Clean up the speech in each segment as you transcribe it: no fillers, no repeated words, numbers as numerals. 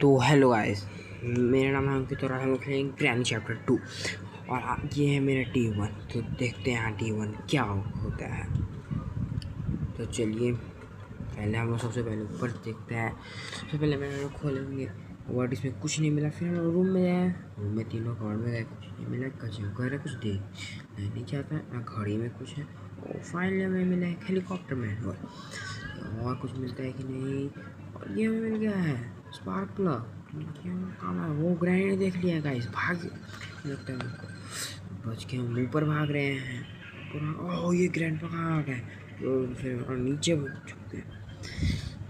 तो hello guys, मेरा नाम है अंकित और हम खेलेंगे ग्रैनी चैप्टर 2 और ये है मेरा D1। तो देखते हैं D1 क्या होता है। तो चलिए पहले हम लोग सबसे पहले ऊपर देखते हैं। सबसे पहले मैंने लोग खोलेंगे वर्ड, इसमें कुछ नहीं मिला। फिर हम लोग रूम में गए, रूम में तीनों कवर में गए, कुछ नहीं मिला। कचरा कह रहा कुछ देख नहीं चाहता ना, घड़ी में कुछ है। और फाइनली हमें मिला एक हेलीकॉप्टर मैनुअल। और कुछ मिलता है कि नहीं। और ये हमें मिल गया है स्पार्क प्लग। क्या काम है, वो ग्रैनी ने देख लिया गाइस, भाग लगता है उनको। बच के हम ऊपर भाग रहे हैं। ओह ये ग्रैंड पा कहाँ आ गए। तो फिर और नीचे छुप गए।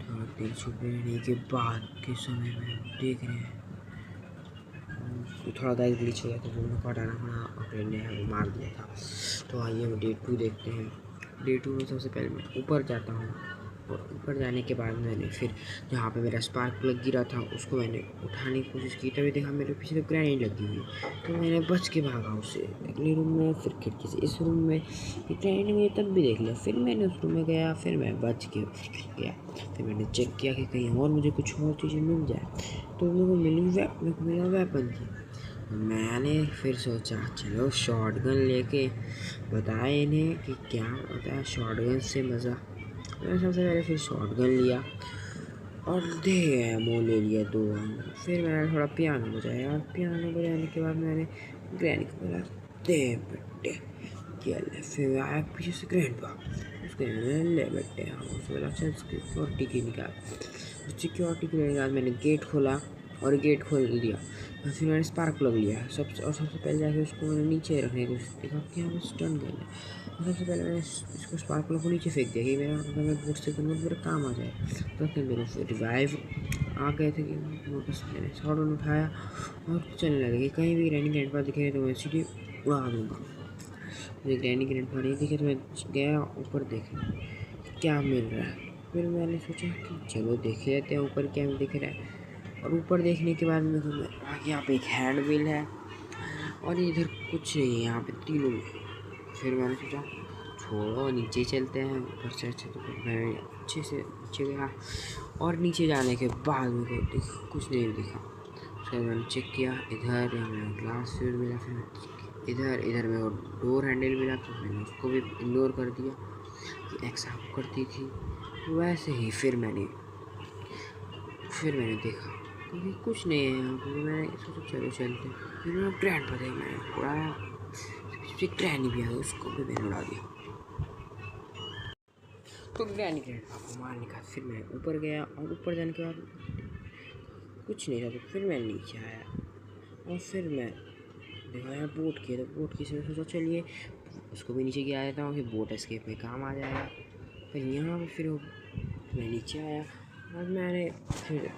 थोड़ा देर छुपे रहने के बाद के समय में देख रहे हैं थोड़ा गाइस ग्लिच हो गया था, दोनों को हटाना पड़ा और ट्रेन ने हमें मार दिया था। तो आइए हम डे 2 देखते हैं। डे 2 में सबसे पहले मैं ऊपर जाता हूँ और ऊपर जाने के बाद मैंने फिर जहाँ पे मेरा स्पार्क प्लग गिरा था उसको मैंने उठाने की कोशिश की। तभी देखा मेरे पीछे तो ग्रैनी लगी हुई, तो मैंने बच के भागा उससे अगले रूम में, फिर खिड़की से इस रूम में। ग्रैनी ने मुझे तब भी देख लिया, फिर मैंने उस रूम में गया, फिर मैं बच के गया। फिर मैंने चेक किया कि कहीं और मुझे कुछ और चीज़ें मिल जाए, तो मेरे को मिला वेपन थी। मैंने फिर सोचा चलो शॉटगन लेके बताए इन्हें कि क्या होता है शॉटगन से मज़ा। मैंने सबसे पहले फिर शॉटगन लिया और दे एमो ले लिया 2। फिर मैंने थोड़ा पियानो बजाया और पियानो बजाने के बाद मैंने ग्रैंड को बोला दे बेटे क्या ले। फिर मैं आया पीछे से ग्रैंड पा, उसके ले बेटे उसको बोला चल सिक्योरिटी की निकाल। सिक्योरिटी के लिए बाद मैंने गेट खोला और गेट खोल दिया। फिर मैंने स्पार्क प्लग लिया सबसे पहले जाके उसको मैंने नीचे रखने की कोशिश देखा कि हमें स्टन गन है। सबसे पहले मैंने इसको स्पार्क प्लग को नीचे फेंक दिया कि मेरा अगर मैं बोट से करूँगा मेरा काम आ जाए। तो फिर मेरे फिर रिवाइव आ गए थे कि वापस मैंने शॉटगन उठाया और चलने लगे कि कहीं भी ग्रैनी ग्रैंडपा दिखे तो मैं सीधे उड़ा दूँगा। मुझे ग्रैनी ग्रैंडपा नहीं दिखे तो मैं गया ऊपर देखने क्या मिल रहा है। फिर मैंने सोचा कि चलो देख लेते हैं ऊपर क्या दिख रहा है। और ऊपर देखने के बाद मेरे को यहाँ पे एक हैंड व्हील है और इधर कुछ नहीं है यहाँ पे तीनों में। फिर मैंने सोचा छोड़ो नीचे चलते हैं। ऊपर से अच्छे तो मैं अच्छे से नीचे गया और नीचे जाने के बाद मेरे को कुछ नहीं दिखा। फिर मैंने चेक किया, इधर हमें ग्लास फ्यूल मिला, फिर इधर मेरे को डोर हैंडल मिला, तो मैंने उसको भी इग्नोर कर दिया कि ऐसा करती थी वैसे ही। फिर मैंने देखा क्योंकि कुछ नहीं है यहाँ पर। मैंने सोचा चलो चलते। फिर मैं ग्रैंड पर मैंने उड़ाया, फिर ग्रैनी भी आ गई, उसको भी मैंने उड़ा दिया। तो ग्रैनी को मारने का फिर मैं ऊपर गया और ऊपर जाने के बाद कुछ नहीं था। तो फिर मैं नीचे आया और फिर मैं देखा यार बोट की, तो बोट की से सोचा चलिए उसको भी नीचे गिरा देता हूँ कि बोट एस्केप में काम आ जाएगा। फिर यहाँ पर फिर मैं नीचे आया और मैंने फिर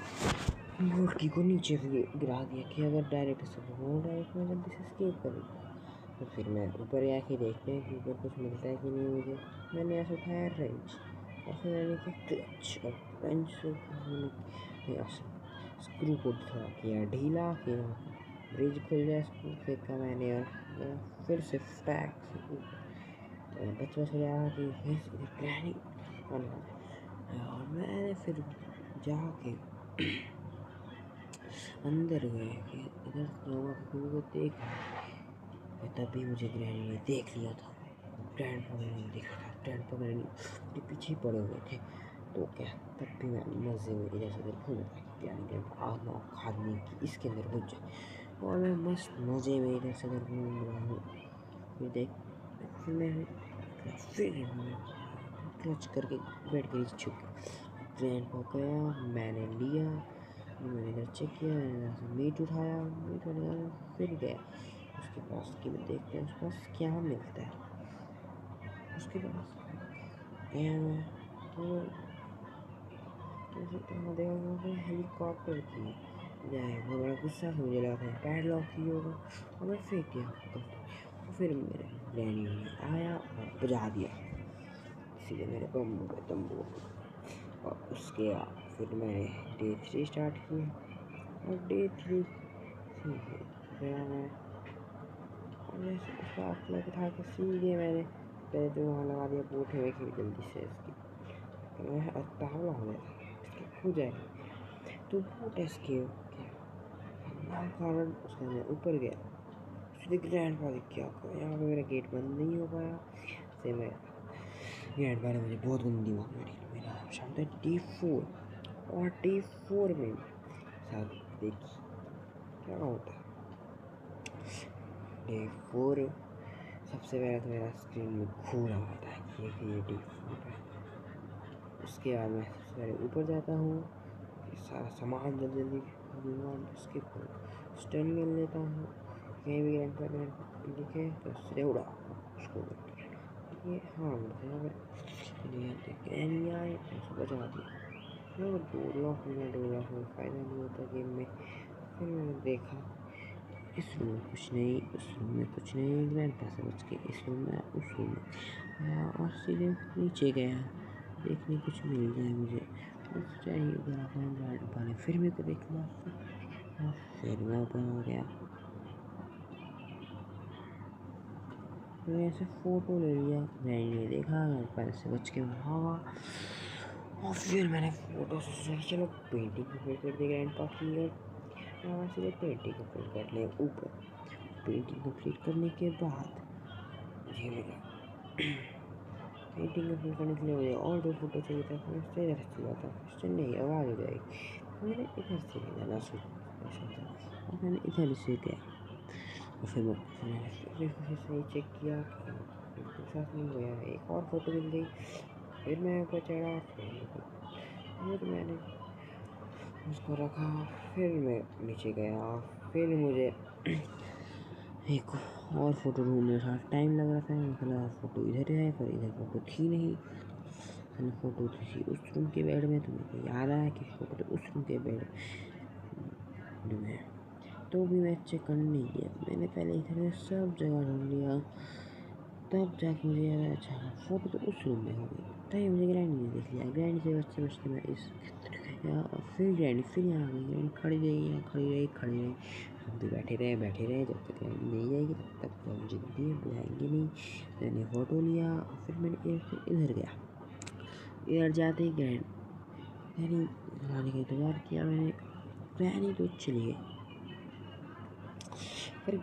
बोट की को नीचे गिरा दिया कि अगर डायरेक्ट से वो डायरेक्ट में जल्दी से एस्केप करेगा। तो फिर मैं ऊपर आके देखते हैं कि ऊपर कुछ मिलता है कि नहीं मुझे। मैंने ऐसा उठाया रेंच और फिर मैंने किया क्लच और रेंच से स्क्रू को थोड़ा किया ढीला, फिर ब्रिज खुल जाए स्क्रू फेंका मैंने और फिर से फैक बच हो गया कि ग्रैनी और मैंने फिर जाके अंदर गए कि इधर जाऊँगा क्योंकि वो देख तभी मुझे ग्रैनी ने देख लिया था। ग्रैंड पकड़ने नहीं देखा था, ग्रैंड पकड़ने मेरे पीछे पड़े हुए थे। तो क्या तब भी मैं मज़े में इधर से उधर घूम रहा था कि ग्रैनी आना खादने की इसके अंदर घुस जाए और मैं मस्त मज़े में इधर से उधर घूम रहा हूँ। फिर मैंने क्लच करके बेड के नीचे छुप गया। ग्रैंड पकड़ा मैंने लिया, मैंने इधर चेक किया, मैंने मीट उठाया, मीट उठाया फिर गया उसके पास कि मैं देखते हैं उसके पास क्या मिलता है। उसके पास गया मैं तो देखा वहाँ पे हेलीकॉप्टर थी जाए, बहुत बड़ा गुस्सा से मुझे लगा था पैडलॉक ही होगा और मैं फेंक दिया और फिर मेरे ग्रैनी ने आया और बजा दिया इसीलिए मेरे बम्बू पे तंबू। और उसके बाद फिर मैंने डे 3 स्टार्ट किया और डे 3 गया मैं और जैसे उसका अपना उठा के सीधे मैंने पहले तो वहाँ लगा दिया बोट में कि जल्दी से इसकी मैं तावला हो गया इसकी खो जाएगी। तो बोट एस्केप किया कारण उसका मैं ऊपर गया। उसने ग्रैंडपा ने क्या करा, यहाँ पे मेरा गेट बंद नहीं हो पाया। से मैं ग्रैंडपा ने मुझे बहुत गंदी मार मारी। मेरा शाम था D4 और D4 में साथ देखी क्या होता है। D4 सबसे पहले तो मेरा स्क्रीन में खून आता है कि ये D4 है। उसके बाद मैं सबसे पहले ऊपर जाता हूँ, सारा सामान जल्दी जल्दी उसके स्टैंड कर लेता हूँ। कहीं भी ग्रैंडपा दिखे तो उससे उड़ा उसको ये हाँ नहीं आए तो उसको बचा दिया। मैं 2 लाख में फ़ायदा नहीं होता गेम में। फिर मैंने देखा इस रूम में कुछ नहीं, उस रूम में कुछ नहीं, ग्रैंडपा से बच के इस रूम में उस रूम में आया और सीधे नीचे गया देखने कुछ मिल जाए मुझे। चाहिए उधर आता हूँ, ग्रैंडपा ने फिर मेरे को देखना और फिर मैं ऊपर हो गया। मैंने ऐसे फ़ोटो ले लिया, मैंने देखा ग्रैंडपा से बच के भागा और फिर मैंने फ़ोटो से सोचा चलो पेंटिंग कंप्लीट कर दी ग्रैंडपा की। और सीधे पेंटिंग कंप्लीट कर लिया ऊपर। पेंटिंग कंप्लीट करने के बाद मुझे मिला पेंटिंग कंप्लीट करने के लिए मुझे और 2 फोटो चाहिए था। मैं उससे इधर से जाता उससे नहीं आवाज़ हो जाएगी। मैंने इधर से जाना सोचा और मैंने इधर से गया और फिर मैंने सही चेक किया कि साथ में गया। एक और फोटो मिल गई। फिर मैं ऊपर चढ़ा, फिर मैंने उसको रखा। फिर मैं नीचे गया। फिर मुझे एक और फ़ोटो ढूंढने में टाइम लग रहा था। निकला फ़ोटो इधर है पर इधर फ़ोटो थी नहीं। मैंने फ़ोटो थी उस रूम के बेड में, तो मेरे को याद आया कि फ़ोटो तो उस रूम के बेड में। तो भी मैं चेक करने नहीं गया। मैंने पहले इधर सब जगह ढूंढ लिया, तब जाके मुझे याद आया अच्छा फ़ोटो तो उस रूम में होगी। तभी मुझे ग्रैंडी ने देख लिया। ग्रैंडी से बचते बचते मैं इस फिर ग्रैंडी फिर यहाँ आ गई। ग्रैंडी खड़ी रही। हम भी बैठे रहे जब तक ग्रैंडी नहीं जाएगी तब तक तो हम जिंदगी में बुलाएंगे नहीं। मैंने फ़ोटो लिया और फिर मैंने इधर गया। इधर जाते ही ग्रैंडी लाने का इंतज़ार किया मैंने। ग्रैंडी तो चली गई पर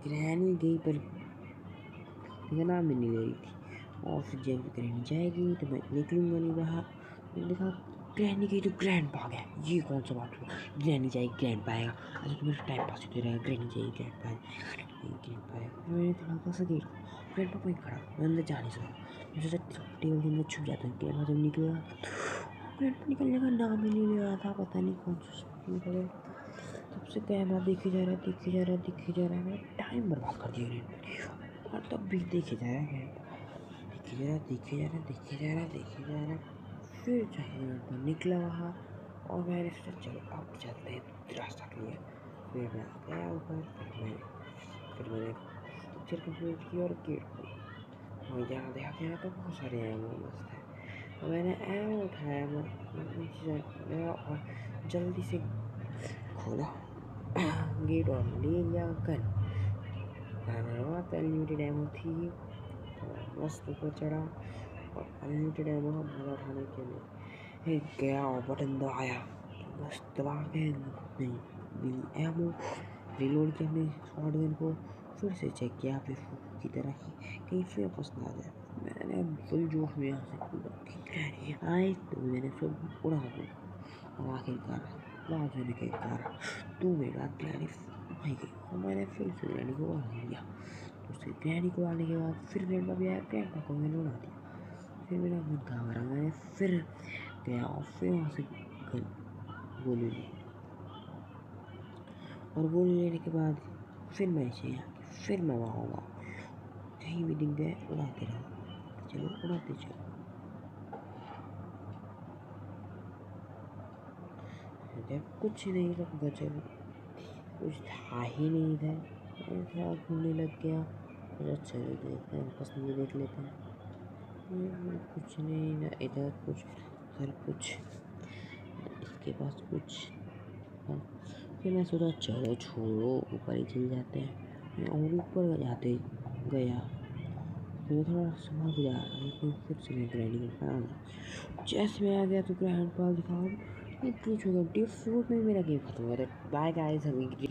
ग्रैंडी गई पर नाम भी नहीं ले रही थी। और फिर जब ग्रैंडी जाएगी तो मैं निकलूँगा नहीं बाहर। मैंने देखा ग्रैंडी गई तो ग्रैंडपा गया। ये कौन सा बात हुआ, ग्रैंडी जाएगी ग्रैंडपा आएगा। अच्छा तो मेरा टाइम पास होते रहेगा। ग्रैंडी जाएगी ग्रैंडपा आएगा। मैंने तो लगा सा गेट ग्रैंडपा वहीं खड़ा, मैं अंदर जा नहीं सकता। मैं सोचा टेबल के अंदर छुप जाता हूँ। ग्रैंडपा जब निकलेगा ग्रैंडपा निकलने का नाम ही नहीं ले रहा था। पता नहीं कौन सा तब से कैमरा देखे जा रहा है। मेरा टाइम बर्बाद कर दिया ग्रैंडपा और तब भी देखे जा रहा है। फिर जाके निकला वहाँ और मैंने सोचा चलो अब चलते हैं रास्ता क्लियर। फिर मैं गया ऊपर। फिर मैंने पिक्चर कंप्लीट की और गेट खोला और यहाँ देखा गया तो बहुत सारे एमो मस्त है। और मैंने एमो उठाया, मैं नीचे गया और जल्दी से खोला गेट और ले लिया गन। वहाँ अनलिमिटेड एमो थी तो मस्त ऊपर चढ़ा और अनलिमिटेड एमो का मज़ा उठाने के लिए गया और बटन दबाया। बस दबा के नहीं एमो रिलोड किया अपने शॉटगन को। फिर से चेक किया अपने की तरह कहीं फिर पसंद आ जाए। मैंने फुल जोश में यहाँ से कूदा आए तो मैंने सब उड़ा दूँ और आखिरकार लास्ट मैंने कहा 2 मिनट बाद ग्रैंडी वहीं गई और मैंने फिर से ग्रैंडी को उड़ा दिया। तो उससे ग्रैंडी को उड़ाने के बाद फिर ग्रैंडपा भी आया, ग्रैंडपा को मैंने उड़ा दिया। फिर मेरा मन घबरा, मैंने फिर गया और फिर वहाँ से गोली ली और गोली लेने के बाद फिर मैं चाहिए फिर मैं वहाँ कहीं भी दिख गए उड़ाते चलो। जब कुछ नहीं था बचल, कुछ था ही नहीं था। ऐसा घूमने लग गया अच्छा देखते हैं पसंद देख लेते हैं। कुछ नहीं ना इधर कुछ उधर कुछ इसके पास कुछ। फिर मैं सोचा चलो छोड़ो ऊपर ही चल जाते हैं और ऊपर जाते गया। फिर थोड़ा समझ गया लेकिन फिर से मैं ग्रैंडी को जैसे मैं आ गया तो ग्रैंडपा दिखा इतनी चुका डे 4 में मेरा गेम खत्म हो गया था। बाय गाइस, अभी